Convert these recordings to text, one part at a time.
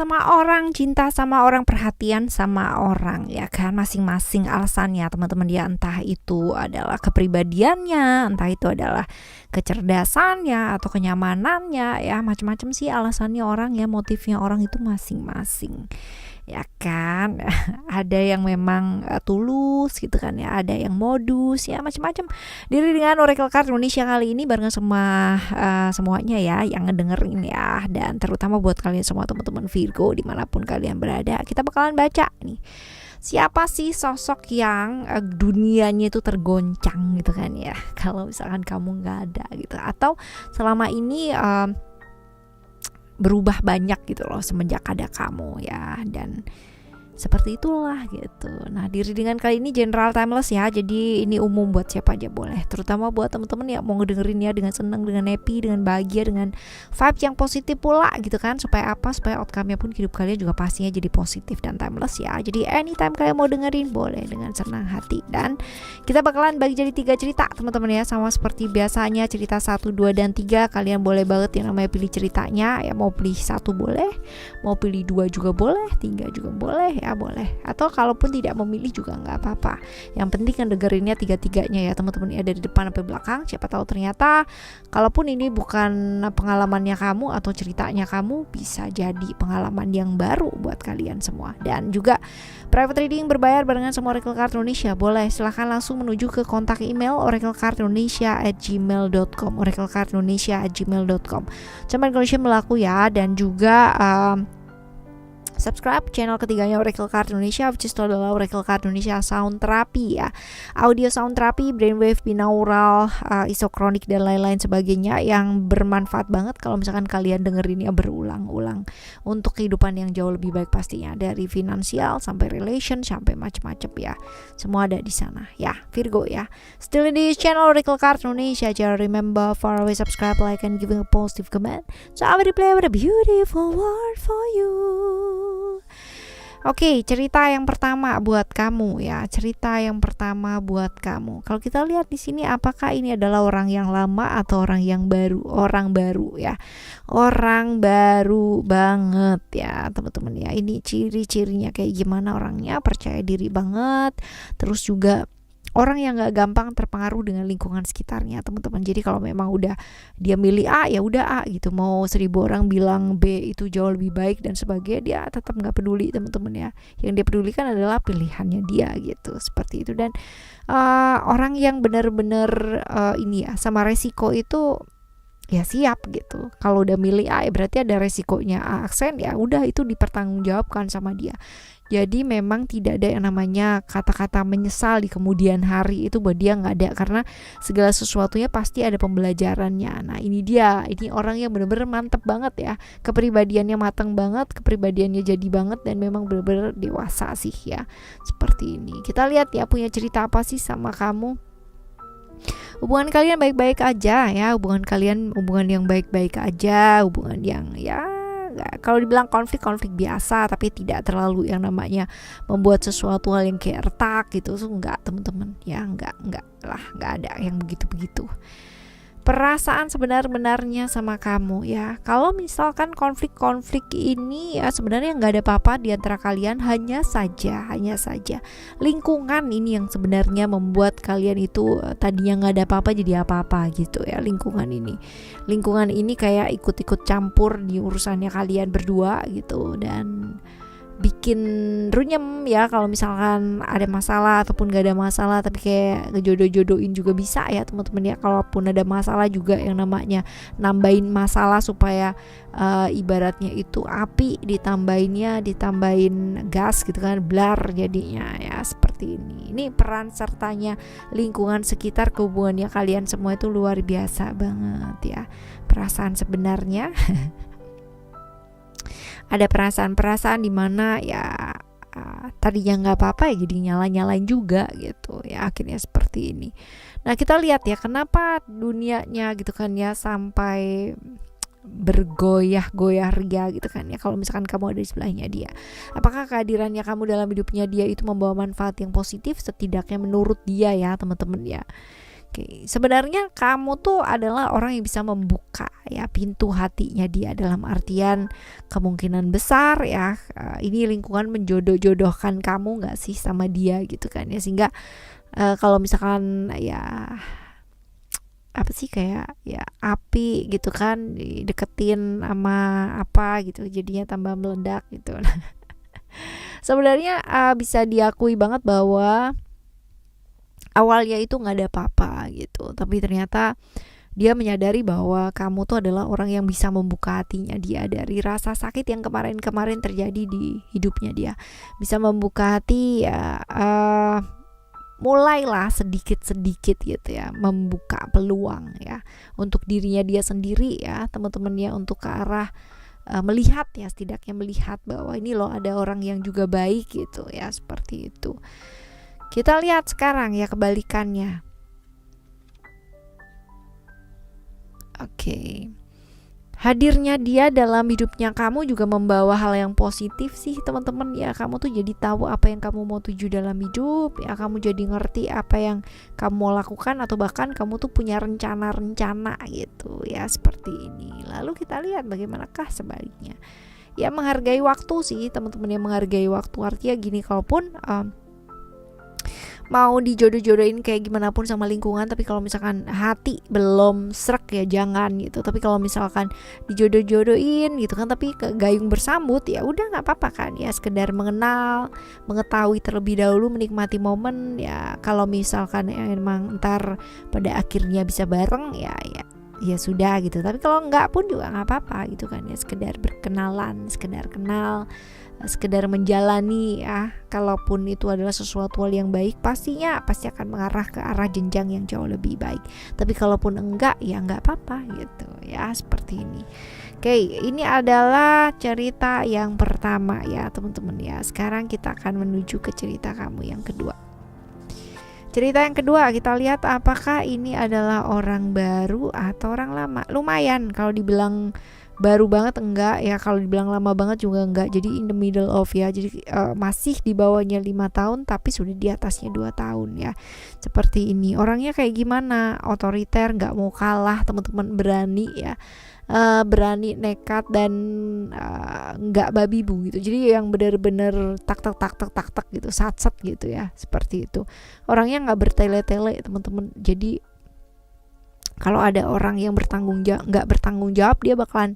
sama orang, cinta sama orang, perhatian sama orang, ya kan, masing-masing alasannya teman-teman ya, entah itu adalah kepribadiannya, entah itu adalah kecerdasannya atau kenyamanannya, ya macam-macam sih alasannya orang ya, motifnya orang itu masing-masing, ya kan. Ada yang memang tulus gitu kan ya, ada yang modus, ya macam-macam. Diri dengan Oracle Card Indonesia kali ini bareng semuanya ya yang ngedengerin ya, dan terutama buat kalian semua teman-teman Virgo dimanapun kalian berada, kita bakalan baca nih siapa sih sosok yang dunianya itu tergoncang gitu kan ya, kalau misalkan kamu nggak ada gitu, atau selama ini berubah banyak gitu loh semenjak ada kamu ya, dan seperti itulah gitu. Nah, diri dengan kali ini general timeless ya, jadi ini umum buat siapa aja boleh, terutama buat teman-teman ya mau ngedengerin ya dengan senang, dengan happy, dengan bahagia, dengan vibes yang positif pula gitu kan, supaya apa, supaya outcome-nya pun hidup kalian juga pastinya jadi positif dan timeless ya. Jadi anytime kalian mau dengerin boleh dengan senang hati, dan kita bakalan bagi jadi 3 cerita teman-teman ya, sama seperti biasanya cerita 1, 2, dan 3. Kalian boleh banget yang namanya pilih ceritanya ya, mau pilih 1 boleh, mau pilih 2 juga boleh, 3 juga boleh ya, boleh, atau kalaupun tidak memilih juga nggak apa-apa, yang penting kan dengerinnya 3-3-nya ya teman-teman ya, dari depan sampai belakang. Siapa tahu ternyata kalaupun ini bukan pengalamannya kamu atau ceritanya kamu, bisa jadi pengalaman yang baru buat kalian semua. Dan juga private reading berbayar barengan sama Oracle Card Indonesia, boleh silahkan langsung menuju ke kontak email oraclecardindonesia@gmail.com, oraclecardindonesia@gmail.com. Cuman condition berlaku ya, dan juga subscribe channel ketiganya Oracle Card Indonesia, which is adalah Oracle Card Indonesia Sound Therapy ya, audio sound therapy, brainwave, binaural, isokronik dan lain-lain sebagainya, yang bermanfaat banget kalau misalkan kalian dengerinnya berulang-ulang untuk kehidupan yang jauh lebih baik pastinya, dari finansial sampai relation sampai macam-macam ya, semua ada di sana ya Virgo ya. Still in this channel Oracle Card Indonesia, just remember for always subscribe, like, and giving a positive comment, so I will replay with a beautiful word for you. Oke, cerita yang pertama buat kamu ya. Cerita yang pertama buat kamu. Kalau kita lihat di sini, apakah ini adalah orang yang lama atau orang yang baru? Orang baru ya. Orang baru banget ya, teman-teman ya. Ini ciri-cirinya kayak gimana orangnya? Percaya diri banget. Terus juga orang yang gak gampang terpengaruh dengan lingkungan sekitarnya, teman-teman. Jadi kalau memang udah dia milih A, ya udah A gitu. Mau 1000 orang bilang B itu jauh lebih baik dan sebagainya, dia tetap gak peduli, teman-teman ya. Yang dia pedulikan adalah pilihannya dia gitu, seperti itu. Dan orang yang benar-benar ini ya, sama resiko itu ya siap gitu. Kalau udah milih A, ya berarti ada resikonya A aksen, ya udah itu dipertanggungjawabkan sama dia. Jadi memang tidak ada yang namanya kata-kata menyesal di kemudian hari, itu buat dia nggak ada, karena segala sesuatunya pasti ada pembelajarannya. Nah ini dia, ini orang yang benar-benar mantep banget ya, kepribadiannya matang banget, kepribadiannya jadi banget, dan memang benar-benar dewasa sih ya, seperti ini. Kita lihat ya punya cerita apa sih sama kamu. Hubungan kalian baik-baik aja ya, hubungan kalian hubungan yang baik-baik aja, hubungan yang ya kalau dibilang konflik biasa, tapi tidak terlalu yang namanya membuat sesuatu hal yang kayak retak gitu. So, enggak teman-teman ya, enggak ada yang begitu-begitu. Perasaan sebenar-benarnya sama kamu ya. Kalau misalkan konflik ini ya sebenarnya nggak ada apa-apa di antara kalian, hanya saja lingkungan ini yang sebenarnya membuat kalian itu tadinya nggak ada apa-apa jadi apa-apa gitu ya. Lingkungan ini kayak ikut-ikut campur di urusannya kalian berdua gitu, dan bikin runyem ya kalau misalkan ada masalah ataupun gak ada masalah, tapi kayak ngejodoh-jodohin juga bisa ya teman-teman ya. Kalaupun ada masalah juga yang namanya nambahin masalah, supaya ibaratnya itu api ditambahin gas gitu kan, blar jadinya ya, seperti ini. Ini peran sertanya lingkungan sekitar ke hubungannya kalian semua itu luar biasa banget ya. Perasaan sebenarnya ada perasaan-perasaan dimana ya tadinya nggak apa-apa ya jadi nyalain juga gitu ya, akhirnya seperti ini. Nah kita lihat ya kenapa dunianya gitu kan ya sampai bergoyah-goyah ria gitu kan ya, kalau misalkan kamu ada di sebelahnya dia. Apakah kehadirannya kamu dalam hidupnya dia itu membawa manfaat yang positif? Setidaknya menurut dia ya teman-teman ya. Oke, sebenarnya kamu tuh adalah orang yang bisa membuka ya pintu hatinya dia, dalam artian kemungkinan besar ya ini lingkungan menjodoh-jodohkan kamu nggak sih sama dia gitu kan ya, sehingga kalau misalkan ya apa sih, kayak ya api gitu kan deketin sama apa gitu jadinya tambah meledak gitu. Sebenarnya bisa diakui banget bahwa awalnya itu nggak ada apa-apa gitu, tapi ternyata dia menyadari bahwa kamu tuh adalah orang yang bisa membuka hatinya dia dari rasa sakit yang kemarin-kemarin terjadi di hidupnya dia, bisa membuka hati ya, mulailah sedikit-sedikit gitu ya, membuka peluang ya untuk dirinya dia sendiri ya, teman-temannya, untuk ke arah melihat ya, setidaknya melihat bahwa ini loh ada orang yang juga baik gitu ya, seperti itu. Kita lihat sekarang ya kebalikannya. Oke. Hadirnya dia dalam hidupnya kamu juga membawa hal yang positif sih teman-teman ya. Kamu tuh jadi tahu apa yang kamu mau tuju dalam hidup ya, kamu jadi ngerti apa yang kamu mau lakukan, atau bahkan kamu tuh punya rencana-rencana gitu ya, seperti ini. Lalu kita lihat bagaimanakah sebaliknya. Ya menghargai waktu sih teman-teman, yang menghargai waktu artinya gini, kalaupun mau dijodoh-jodohin kayak gimana pun sama lingkungan, tapi kalau misalkan hati belum srek ya jangan gitu. Tapi kalau misalkan dijodoh-jodohin gitu kan, tapi gayung bersambut ya udah nggak apa-apa kan ya, sekedar mengenal, mengetahui terlebih dahulu, menikmati momen ya. Kalau misalkan emang ntar pada akhirnya bisa bareng ya sudah gitu. Tapi kalau enggak pun juga nggak apa-apa gitu kan ya, sekedar berkenalan, sekedar kenal, sekedar menjalani ya. Kalaupun itu adalah sesuatu hal yang baik, pasti akan mengarah ke arah jenjang yang jauh lebih baik. Tapi kalaupun enggak ya enggak apa-apa gitu ya, seperti ini. Oke, ini adalah cerita yang pertama ya teman-teman ya. Sekarang kita akan menuju ke cerita kamu yang kedua. Cerita yang kedua, kita lihat apakah ini adalah orang baru atau orang lama. Lumayan, kalau dibilang baru banget enggak ya, kalau dibilang lama banget juga enggak. Jadi in the middle of ya. Jadi masih di bawahnya 5 tahun tapi sudah di atasnya 2 tahun ya. Seperti ini. Orangnya kayak gimana? Otoriter, enggak mau kalah, teman-teman, berani ya. Berani, nekat, dan enggak babi bu gitu. Jadi yang benar-benar tak gitu, sat gitu ya. Seperti itu. Orangnya enggak bertele-tele teman-teman. Jadi kalau ada orang yang nggak bertanggung jawab, dia bakalan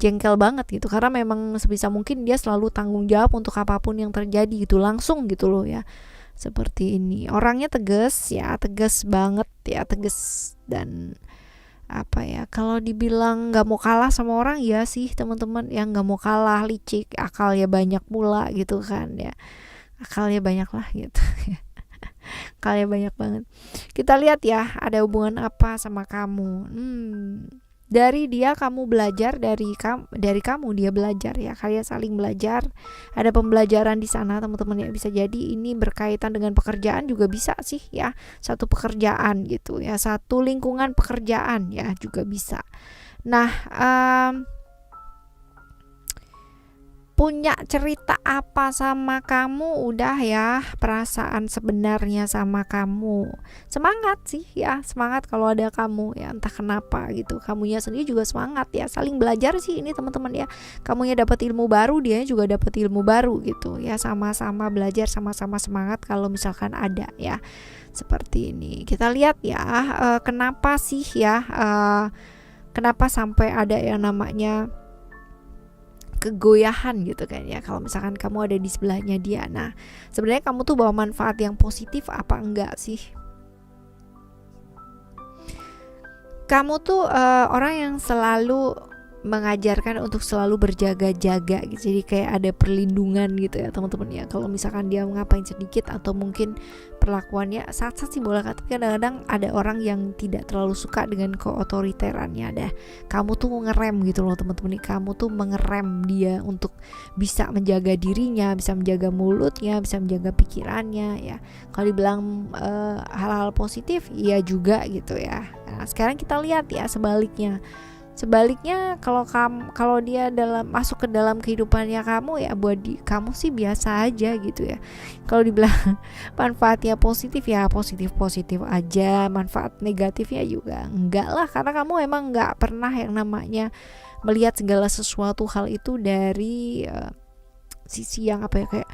jengkel banget gitu, karena memang sebisa mungkin dia selalu tanggung jawab untuk apapun yang terjadi gitu, langsung gitu loh ya, seperti ini. Orangnya tegas ya, tegas banget ya, tegas, dan apa ya, kalau dibilang nggak mau kalah sama orang ya sih teman-teman, yang nggak mau kalah, licik, akalnya banyak pula gitu kan ya, akalnya banyak lah gitu. Kalian banyak banget. Kita lihat ya, ada hubungan apa sama kamu. Dari dia kamu belajar, dari kamu dia belajar ya. Kalian saling belajar. Ada pembelajaran di sana teman-teman ya. Bisa jadi ini berkaitan dengan pekerjaan juga bisa sih ya. Satu pekerjaan gitu ya. Satu lingkungan pekerjaan ya juga bisa. Nah, punya cerita apa sama kamu, udah ya, perasaan sebenarnya sama kamu. Semangat sih ya, semangat kalau ada kamu ya, entah kenapa gitu. Kamunya sendiri juga semangat ya, saling belajar sih ini teman-teman ya. Kamunya dapat ilmu baru, dia juga dapat ilmu baru gitu ya, sama-sama belajar, sama-sama semangat kalau misalkan ada ya. Seperti ini. Kita lihat ya, kenapa sih ya, kenapa sampai ada yang namanya kegoyahan gitu kan ya, kalau misalkan kamu ada di sebelahnya dia. Nah, sebenarnya kamu tuh bawa manfaat yang positif apa enggak sih? Kamu tuh orang yang selalu mengajarkan untuk selalu berjaga-jaga gitu. Jadi kayak ada perlindungan gitu ya teman-teman ya. Kalau misalkan dia ngapain sedikit atau mungkin perlakuannya sat-sat sih boleh, tapi kadang-kadang ada orang yang tidak terlalu suka dengan keotoriterannya. Kamu tuh ngerem gitu loh teman-teman. Kamu tuh mengerem dia untuk bisa menjaga dirinya, bisa menjaga mulutnya, bisa menjaga pikirannya ya. Kalau dibilang hal-hal positif, iya juga gitu ya. Nah, sekarang kita lihat ya sebaliknya. Sebaliknya kalau dia masuk ke dalam kehidupannya kamu, ya buat kamu sih biasa aja gitu ya. Kalau dibilang manfaatnya positif, ya positif aja, manfaat negatifnya juga enggak lah, karena kamu emang enggak pernah yang namanya melihat segala sesuatu hal itu dari sisi yang apa ya, kayak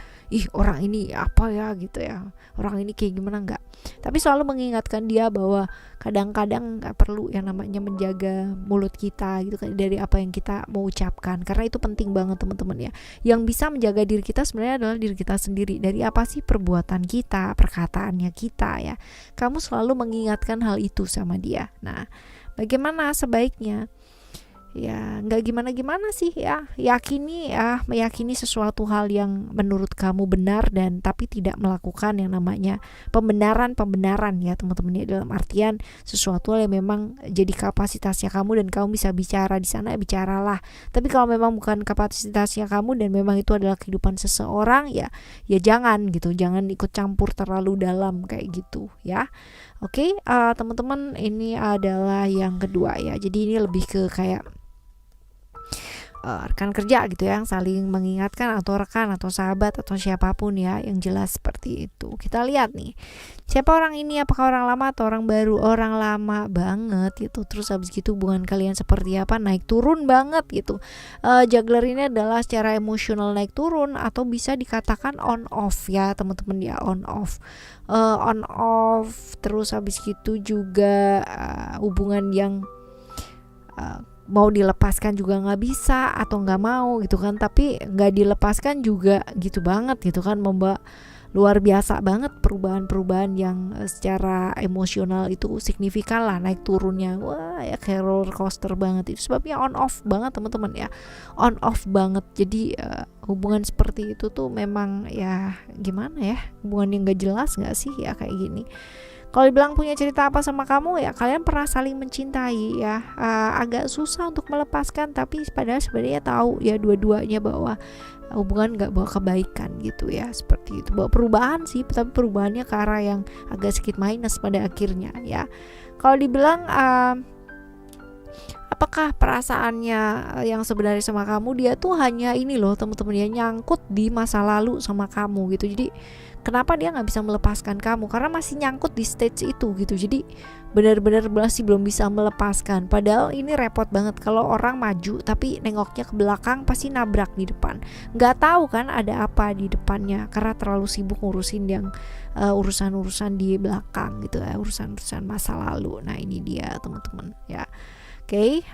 orang ini apa ya gitu ya, orang ini kayak gimana, enggak. Tapi selalu mengingatkan dia bahwa kadang-kadang nggak perlu yang namanya menjaga mulut kita gitu kan, dari apa yang kita mau ucapkan, karena itu penting banget teman-teman ya. Yang bisa menjaga diri kita sebenarnya adalah diri kita sendiri. Dari apa sih perbuatan kita, perkataannya kita ya. Kamu selalu mengingatkan hal itu sama dia. Nah, bagaimana sebaiknya? Ya nggak gimana-gimana sih ya, meyakini sesuatu hal yang menurut kamu benar, dan tapi tidak melakukan yang namanya pembenaran ya teman-teman ya, dalam artian sesuatu yang memang jadi kapasitasnya kamu dan kamu bisa bicara di sana, bicaralah. Tapi kalau memang bukan kapasitasnya kamu dan memang itu adalah kehidupan seseorang, ya jangan gitu, jangan ikut campur terlalu dalam kayak gitu ya. Oke, teman-teman, ini adalah yang kedua ya. Jadi ini lebih ke kayak rekan kerja gitu ya, yang saling mengingatkan, atau rekan atau sahabat atau siapapun ya, yang jelas seperti itu. Kita lihat nih, siapa orang ini, apakah orang lama atau orang baru? Orang lama banget gitu. Terus habis gitu hubungan kalian seperti apa? Naik turun banget gitu. Juggler ini adalah secara emosional naik turun, atau bisa dikatakan on off ya teman-teman ya, on off. Terus habis gitu juga hubungan yang mau dilepaskan juga nggak bisa, atau nggak mau gitu kan, tapi nggak dilepaskan juga gitu banget gitu kan, membawa luar biasa banget perubahan yang secara emosional itu signifikan lah, naik turunnya, wah ya kayak roller coaster banget. Itu sebabnya on off banget teman-teman ya, on off banget. Jadi hubungan seperti itu tuh memang ya gimana ya, hubungan yang nggak jelas nggak sih ya kayak gini. Kalau dibilang punya cerita apa sama kamu, ya kalian pernah saling mencintai ya, agak susah untuk melepaskan, tapi padahal sebenarnya tahu ya dua-duanya bahwa hubungan gak bawa kebaikan gitu ya, seperti itu. Bawa perubahan sih, tapi perubahannya ke arah yang agak sedikit minus pada akhirnya ya. Kalau dibilang apakah perasaannya yang sebenarnya sama kamu, dia tuh hanya ini loh teman-teman ya, nyangkut di masa lalu sama kamu gitu. Jadi kenapa dia nggak bisa melepaskan kamu, karena masih nyangkut di stage itu gitu. Jadi benar-benar masih belum bisa melepaskan. Padahal ini repot banget kalau orang maju tapi nengoknya ke belakang, pasti nabrak di depan. Nggak tahu kan ada apa di depannya, karena terlalu sibuk ngurusin yang urusan-urusan di belakang gitu ya, urusan-urusan masa lalu. Nah ini dia teman-teman ya. Oke,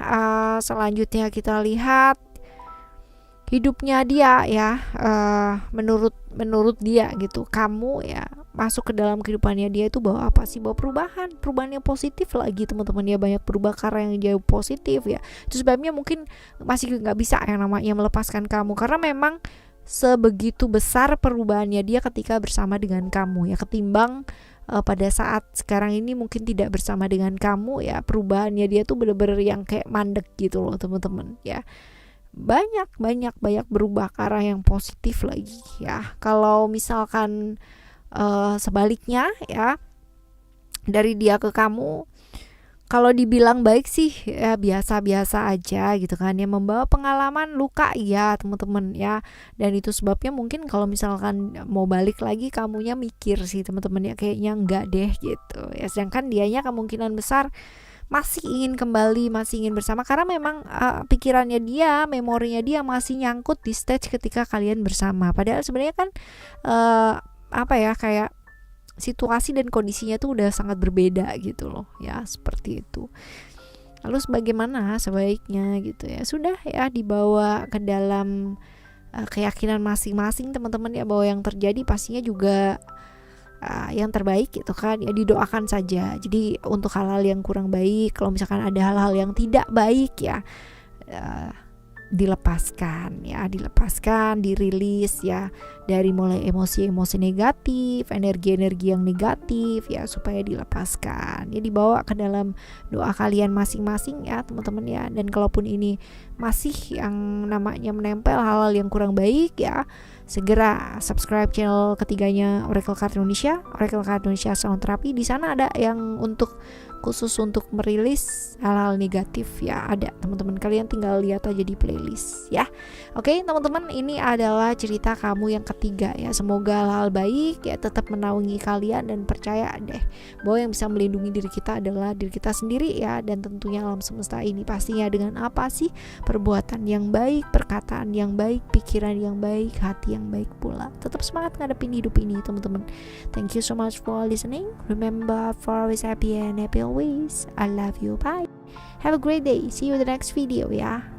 selanjutnya kita lihat hidupnya dia ya, menurut dia gitu, kamu ya masuk ke dalam kehidupannya dia itu bawa apa sih? Bawa perubahan yang positif lagi teman-teman ya, banyak berubah karena yang jauh positif ya. Itu sebabnya mungkin masih nggak bisa yang namanya melepaskan kamu, karena memang sebegitu besar perubahannya dia ketika bersama dengan kamu ya, ketimbang pada saat sekarang ini mungkin tidak bersama dengan kamu ya. Perubahannya dia tuh bener-bener yang kayak mandek gitu loh teman-teman ya, banyak berubah ke arah yang positif lagi ya. Kalau misalkan sebaliknya ya, dari dia ke kamu, kalau dibilang baik sih ya biasa-biasa aja gitu kan ya, membawa pengalaman luka ya teman-teman ya. Dan itu sebabnya mungkin kalau misalkan mau balik lagi, kamunya mikir sih teman-teman ya, kayaknya enggak deh gitu ya. Sedangkan dianya kemungkinan besar masih ingin kembali, masih ingin bersama, karena memang pikirannya dia, memorinya dia masih nyangkut di stage ketika kalian bersama. Padahal sebenarnya kan kayak situasi dan kondisinya tuh udah sangat berbeda gitu loh ya, seperti itu. Lalu bagaimana sebaiknya gitu ya, sudah ya dibawa ke dalam keyakinan masing-masing teman-teman ya, bahwa yang terjadi pastinya juga yang terbaik gitu kan ya, didoakan saja. Jadi untuk hal-hal yang kurang baik, kalau misalkan ada hal-hal yang tidak baik ya, dilepaskan, dirilis ya, dari mulai emosi-emosi negatif, energi-energi yang negatif ya, supaya dilepaskan ya, dibawa ke dalam doa kalian masing-masing ya teman-teman ya. Dan kalaupun ini masih yang namanya menempel hal-hal yang kurang baik ya, segera subscribe channel ketiganya Oracle Card Indonesia, Oracle Card Indonesia Sound Therapy. Di sana ada yang untuk khusus untuk merilis hal-hal negatif ya, ada teman-teman, kalian tinggal lihat aja di playlist ya. Oke teman-teman, ini adalah cerita kamu yang ketiga ya. Semoga hal-hal baik ya tetap menaungi kalian, dan percaya deh bahwa yang bisa melindungi diri kita adalah diri kita sendiri ya, dan tentunya alam semesta ini. Pastinya dengan apa sih? Perbuatan yang baik, perkataan yang baik, pikiran yang baik, hati yang baik pula. Tetap semangat ngadepin hidup ini teman-teman. Thank you so much for listening. Remember, for always happy and happy always. I love you. Bye. Have a great day. See you in the next video ya.